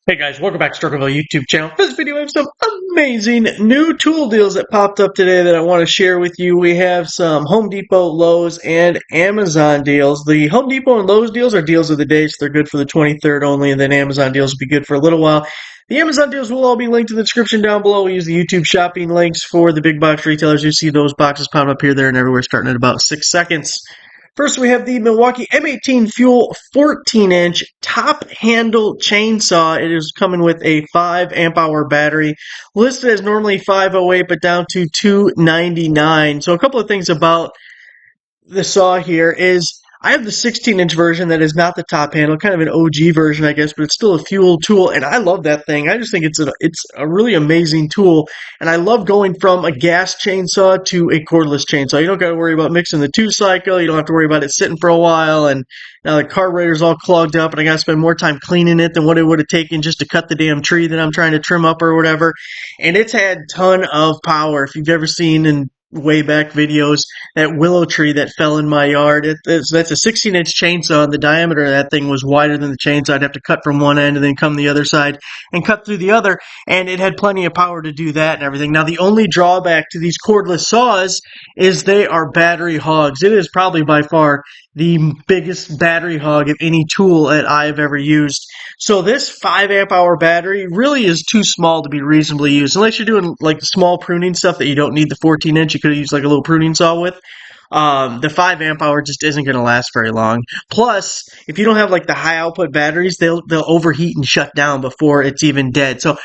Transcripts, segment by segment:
Hey guys, welcome back to Rockford YouTube channel. For this video, I have some amazing new tool deals that popped up today that I want to share with you. We have some Home Depot, Lowe's, and Amazon deals. The Home Depot and Lowe's deals are deals of the day, so they're good for the 23rd only, and then Amazon deals will be good for a little while. The Amazon deals will all be linked in the description down below. We use the YouTube shopping links for the big box retailers. You see those boxes pop up here, there, and everywhere starting at about 6 seconds. First, we have the Milwaukee M18 Fuel 14-inch top handle chainsaw. It is coming with a 5 amp hour battery. Listed as normally 508, but down to 299. So a couple of things about the saw here is I have the 16-inch version that is not the top handle, kind of an OG version, I guess, but it's still a fuel tool, and I love that thing. I just think it's a really amazing tool, and I love going from a gas chainsaw to a cordless chainsaw. You don't got to worry about mixing the two-cycle. You don't have to worry about it sitting for a while, and now the carburetor's all clogged up, and I got to spend more time cleaning it than what it would have taken just to cut the damn tree that I'm trying to trim up or whatever. And it's had ton of power. If you've ever seen in way back videos, that willow tree that fell in my yard. That's a 16-inch chainsaw, and the diameter of that thing was wider than the chainsaw. I'd have to cut from one end and then come the other side and cut through the other, and it had plenty of power to do that and everything. Now, the only drawback to these cordless saws is they are battery hogs. It is probably by far the biggest battery hog of any tool that I've ever used. So this 5 amp hour battery really is too small to be reasonably used. Unless you're doing like small pruning stuff that you don't need the 14-inch, you could have used like a little pruning saw with. The 5 amp hour just isn't going to last very long. Plus, if you don't have like the high output batteries, they'll overheat and shut down before it's even dead. So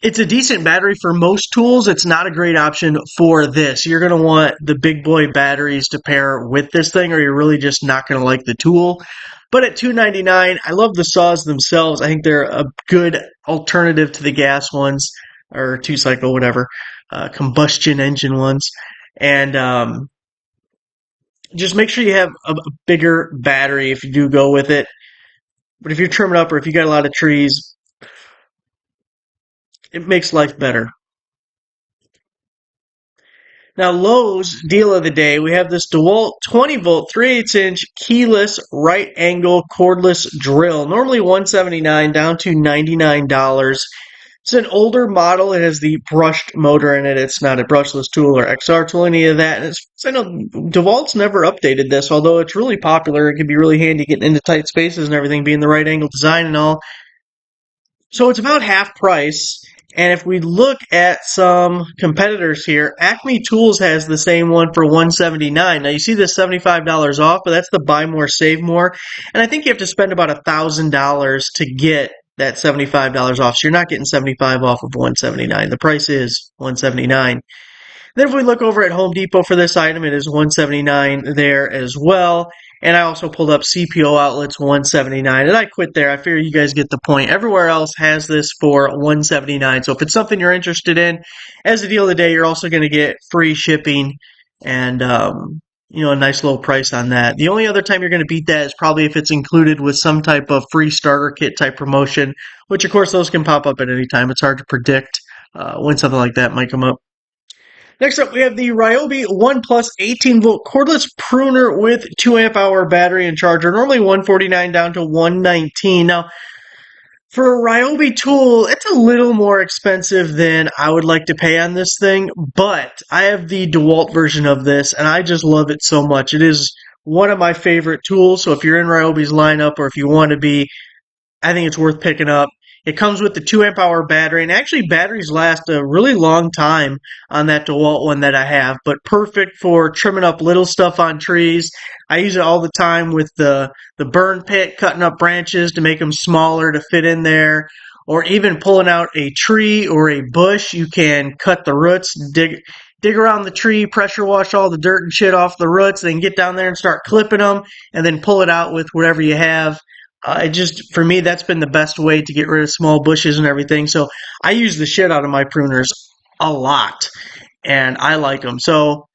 it's a decent battery for most tools. It's not a great option for this. You're going to want the big boy batteries to pair with this thing, or you're really just not going to like the tool. But at $299, I love the saws themselves. I think they're a good alternative to the gas ones, or two-cycle, whatever, combustion engine ones. And just make sure you have a bigger battery if you do go with it. But if you're trimming up or if you got a lot of trees, it makes life better. Now, Lowe's deal of the day, we have this DeWalt 20-volt, 3/8-inch keyless right angle cordless drill. Normally $179 down to $99. It's an older model. It has the brushed motor in it. It's not a brushless tool or XR tool, any of that. And I know DeWalt's never updated this, although it's really popular. It can be really handy getting into tight spaces and everything, being the right angle design and all. So it's about half price. And if we look at some competitors here, Acme Tools has the same one for $179. Now you see this $75 off, but that's the buy more, save more. And I think you have to spend about $1,000 to get that $75 off. So you're not getting $75 off of $179. The price is $179. Then if we look over at Home Depot for this item, it is $179 there as well. And I also pulled up CPO outlets $179, and I quit there. I figure you guys get the point. Everywhere else has this for $179. So if it's something you're interested in, as a deal of the day, you're also going to get free shipping and a nice little price on that. The only other time you're going to beat that is probably if it's included with some type of free starter kit type promotion, which of course those can pop up at any time. It's hard to predict when something like that might come up. Next up, we have the Ryobi One Plus 18-volt cordless pruner with 2 amp hour battery and charger. Normally $149 down to $119. Now, for a Ryobi tool, it's a little more expensive than I would like to pay on this thing, but I have the DeWalt version of this, and I just love it so much. It is one of my favorite tools, so if you're in Ryobi's lineup or if you want to be, I think it's worth picking up. It comes with the 2 amp hour battery, and actually batteries last a really long time on that DeWalt one that I have, but perfect for trimming up little stuff on trees. I use it all the time with the burn pit, cutting up branches to make them smaller to fit in there, or even pulling out a tree or a bush. You can cut the roots, dig around the tree, pressure wash all the dirt and shit off the roots, then get down there and start clipping them, and then pull it out with whatever you have. For me, that's been the best way to get rid of small bushes and everything. So I use the shit out of my pruners a lot, and I like them. So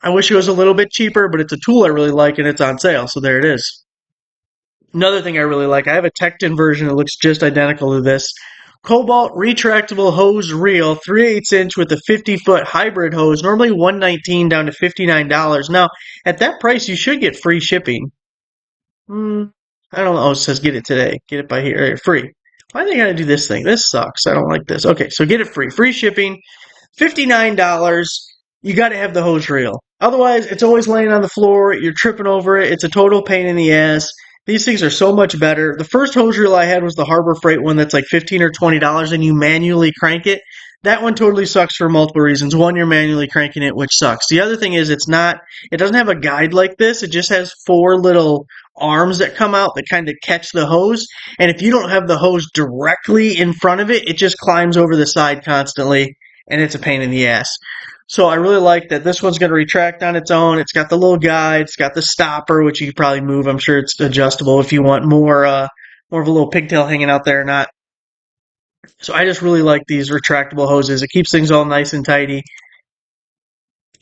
I wish it was a little bit cheaper, but it's a tool I really like, and it's on sale. So there it is. Another thing I really like, I have a Tecton version that looks just identical to this. Cobalt retractable hose reel, 3/8-inch with a 50-foot hybrid hose. Normally $119 down to $59. Now, at that price, you should get free shipping. I don't know. Oh, it says get it today. Get it by here. Free. Why do they gotta do this thing? This sucks. I don't like this. Okay, so get it free. Free shipping. $59. You gotta have the hose reel. Otherwise, it's always laying on the floor. You're tripping over it. It's a total pain in the ass. These things are so much better. The first hose reel I had was the Harbor Freight one that's like $15 or $20 and you manually crank it. That one totally sucks for multiple reasons. One, you're manually cranking it, which sucks. The other thing is it doesn't have a guide like this. It just has four little arms that come out that kind of catch the hose. And if you don't have the hose directly in front of it, it just climbs over the side constantly and it's a pain in the ass. So I really like that this one's going to retract on its own. It's got the little guide. It's got the stopper, which you could probably move. I'm sure it's adjustable if you want more of a little pigtail hanging out there or not. So I just really like these retractable hoses. It keeps things all nice and tidy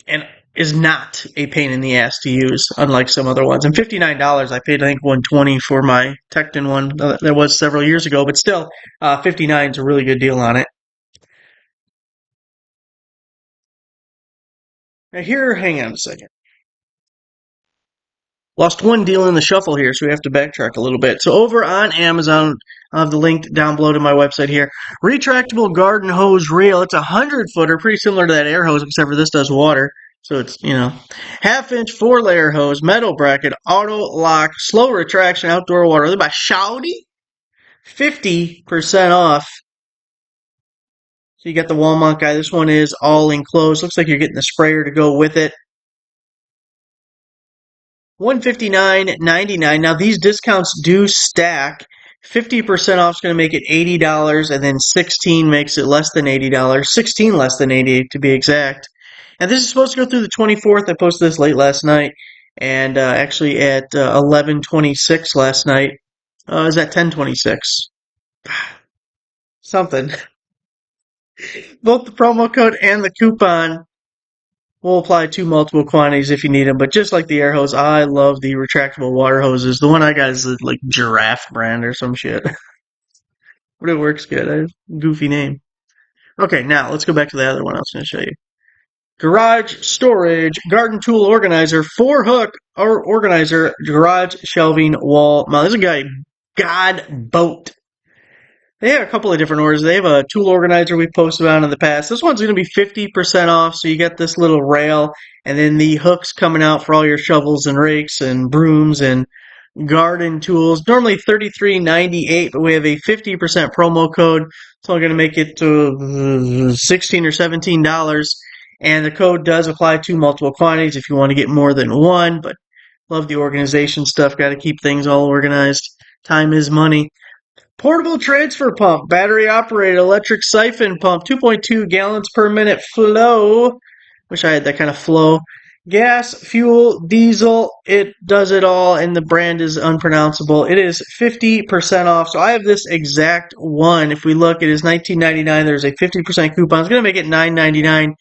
and is not a pain in the ass to use, unlike some other ones. And $59, I paid I think $120 for my Tecton one. That was several years ago, but still, $59 is a really good deal on it. Now here, hang on a second. Lost one deal in the shuffle here, so we have to backtrack a little bit. So over on Amazon, I have the link down below to my website here. Retractable garden hose reel. It's a 100-footer, pretty similar to that air hose, except for this does water. So it's, half-inch 4-layer hose, metal bracket, auto lock, slow retraction, outdoor water. They're by Shouty. 50% off. So you got the Walmart guy. This one is all enclosed. Looks like you're getting the sprayer to go with it. $159.99. Now these discounts do stack. 50% off is going to make it $80, and then 16 makes it less than $80. 16 less than 80 to be exact. And this is supposed to go through the 24th. I posted this late last night, and actually at 11:26 last night. Is that 10:26? Something. Both the promo code and the coupon will apply to multiple quantities if you need them, but just like the air hose, I love the retractable water hoses. The one I got is the, like, Giraffe brand or some shit. But it works good. Goofy name. Okay, now let's go back to the other one I was going to show you. Garage storage, garden tool organizer, 4-hook or organizer, garage shelving wall. Now, this is a guy, God Boat. They have a couple of different orders. They have a tool organizer we posted about in the past. This one's going to be 50% off, so you get this little rail, and then the hooks coming out for all your shovels and rakes and brooms and garden tools. Normally $33.98, but we have a 50% promo code. It's only going to make it to $16 or $17, and the code does apply to multiple quantities if you want to get more than one, but love the organization stuff. Got to keep things all organized. Time is money. Portable transfer pump, battery operated electric siphon pump, 2.2 gallons per minute flow. Wish I had that kind of flow. Gas, fuel, diesel, it does it all, and the brand is unpronounceable. It is 50% off, so I have this exact one. If we look, it is $19.99. There's a 50% coupon. It's going to make it $9.99.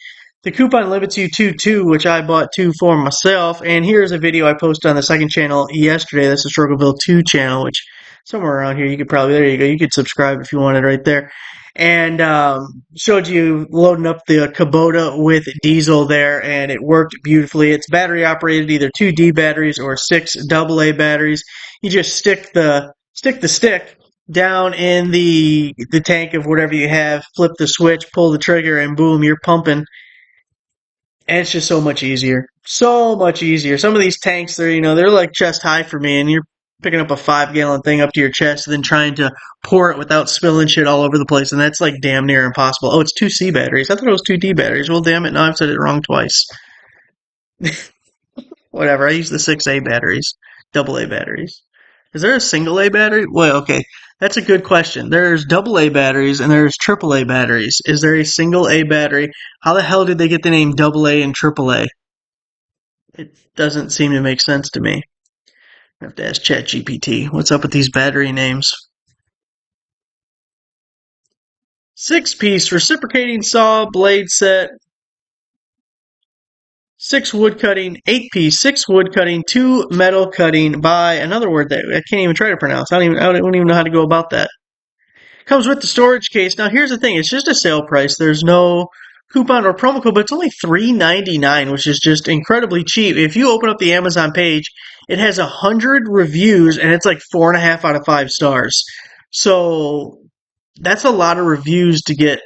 The coupon limits you to 2, which I bought 2 for myself. And here's a video I posted on the second channel yesterday. That's the Struggleville 2 channel, which somewhere around here, you could probably, there you go, you could subscribe if you wanted right there. And showed you loading up the Kubota with diesel there, and it worked beautifully. It's battery operated, either 2D batteries or 6 AA batteries. You just stick the stick down in the tank of whatever you have, flip the switch, pull the trigger, and boom, you're pumping. And it's just so much easier. So much easier. Some of these tanks, they're like chest high for me, and you're picking up a 5-gallon thing up to your chest and then trying to pour it without spilling shit all over the place, and that's like damn near impossible. Oh, it's 2C batteries. I thought it was 2D batteries. Well, damn it, now I've said it wrong twice. Whatever, I use the 6A batteries. AA batteries. Is there a single A battery? Well, okay, that's a good question. There's AA batteries and there's AAA batteries. Is there a single A battery? How the hell did they get the name AA and AAA? It doesn't seem to make sense to me. I have to ask ChatGPT. What's up with these battery names? 6-piece reciprocating saw blade set. 6 wood cutting, 8-piece, 6 wood cutting, 2 metal cutting by another word that I can't even try to pronounce. I don't even know how to go about that. Comes with the storage case. Now here's the thing, it's just a sale price. There's no coupon or promo code, but it's only $3.99, which is just incredibly cheap. If you open up the Amazon page, it has 100 reviews and it's like 4.5 out of 5 stars. So that's a lot of reviews to get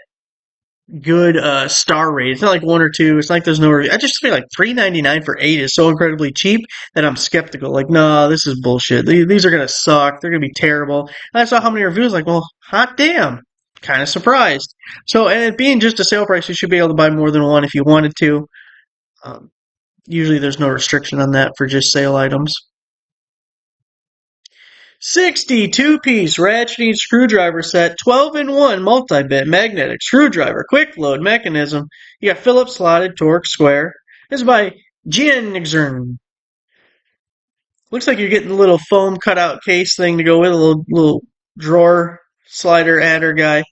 good star rate. It's not like one or two. It's not like there's no review. I just feel like $3.99 for 8 is so incredibly cheap that I'm skeptical. Like, no, this is bullshit. These are gonna suck. They're gonna be terrible. And I saw how many reviews. Like, well, hot damn. Kind of surprised. So, and it being just a sale price, you should be able to buy more than one if you wanted to. Um, Usually, there's no restriction on that for just sale items. 62-piece ratcheting screwdriver set, 12-in-1 multi-bit magnetic screwdriver, quick load mechanism. You got Phillips slotted Torx square. This is by Gienigzern. Looks like you're getting a little foam cutout case thing to go with, a little drawer slider adder guy.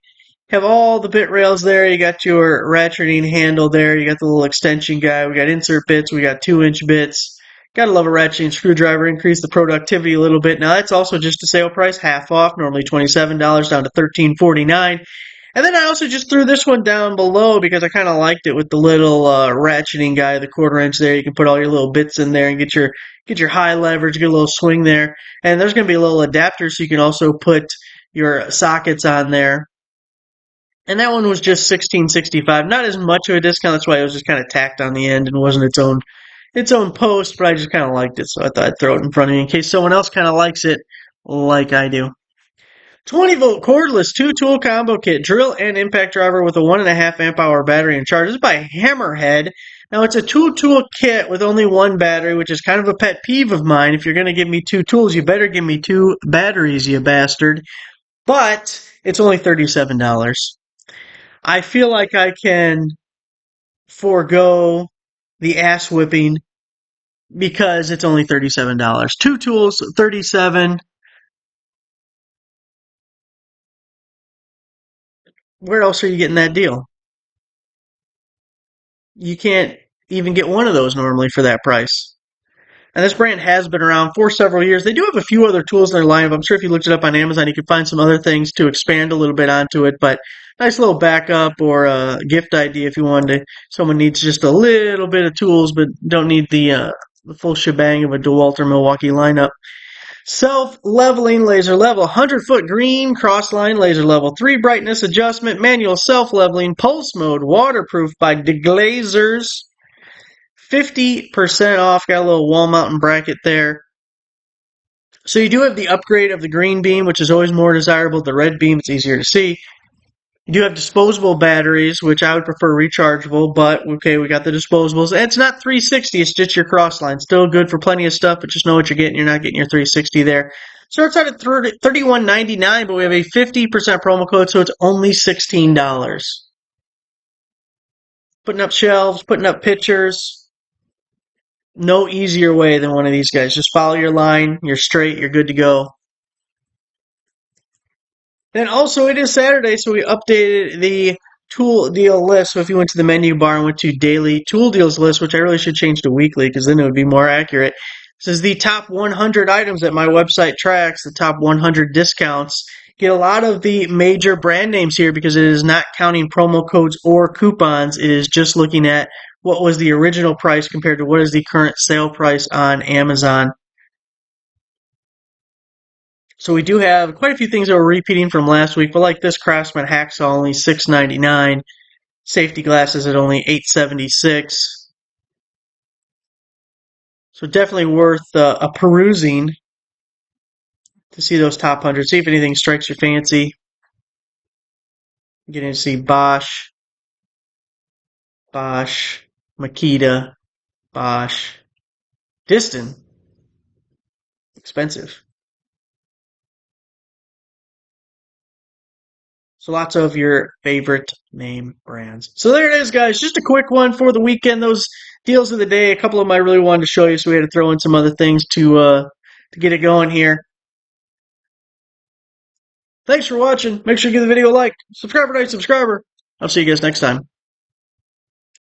Have all the bit rails there. You got your ratcheting handle there. You got the little extension guy. We got insert bits. We got 2-inch bits. Gotta love a ratcheting screwdriver. Increase the productivity a little bit. Now that's also just a sale price, half off. Normally $27 down to $13.49. And then I also just threw this one down below because I kind of liked it with the little ratcheting guy, the 1/4 inch there. You can put all your little bits in there and get your high leverage, get a little swing there. And there's gonna be a little adapter so you can also put your sockets on there. And that one was just $16.65. Not as much of a discount. That's why it was just kind of tacked on the end and wasn't its own post, but I just kind of liked it, so I thought I'd throw it in front of you in case someone else kind of likes it like I do. 20-volt cordless 2-tool combo kit, drill and impact driver with a 1.5 amp hour battery and charge. This is by Hammerhead. Now, it's a 2-tool kit with only one battery, which is kind of a pet peeve of mine. If you're going to give me 2 tools, you better give me 2 batteries, you bastard. But it's only $37. I feel like I can forego the ass whipping because it's only $37. 2 tools, $37. Where else are you getting that deal? You can't even get one of those normally for that price. And this brand has been around for several years. They do have a few other tools in their lineup. I'm sure if you looked it up on Amazon, you could find some other things to expand a little bit onto it. But nice little backup or a gift idea if you wanted to. Someone needs just a little bit of tools, but don't need the full shebang of a DeWalt or Milwaukee lineup. Self-leveling laser level, 100-foot green cross-line laser level, 3 brightness adjustment, manual self-leveling, pulse mode, waterproof by DeGlazers. 50% off. Got a little wall mounting bracket there. So you do have the upgrade of the green beam, which is always more desirable. The red beam, it's easier to see. You do have disposable batteries, which I would prefer rechargeable, but okay, we got the disposables. And it's not 360, it's just your crossline. Still good for plenty of stuff, but just know what you're getting. You're not getting your 360 there. Starts out at $31.99, but we have a 50% promo code, so it's only $16. Putting up shelves, putting up pictures. No easier way than one of these guys. Just follow your line, you're straight, you're good to go. Then also it is Saturday, so we updated the tool deal list. So if you went to the menu bar and went to daily tool deals list, which I really should change to weekly because then it would be more accurate. This is the top 100 items that my website tracks, the top 100 discounts. Get a lot of the major brand names here because it is not counting promo codes or coupons. It is just looking at what was the original price compared to what is the current sale price on Amazon. So we do have quite a few things that we're repeating from last week, but like this Craftsman hacksaw, only $6.99. Safety glasses at only $8.76. So definitely worth a perusing to see those top 100. See if anything strikes your fancy. Getting to see Bosch, Makita, Bosch, Distin. Expensive. So lots of your favorite name brands. So there it is, guys. Just a quick one for the weekend. Those deals of the day. A couple of them I really wanted to show you, so we had to throw in some other things to get it going here. Thanks for watching. Make sure you give the video a like. Subscriber, I'll see you guys next time.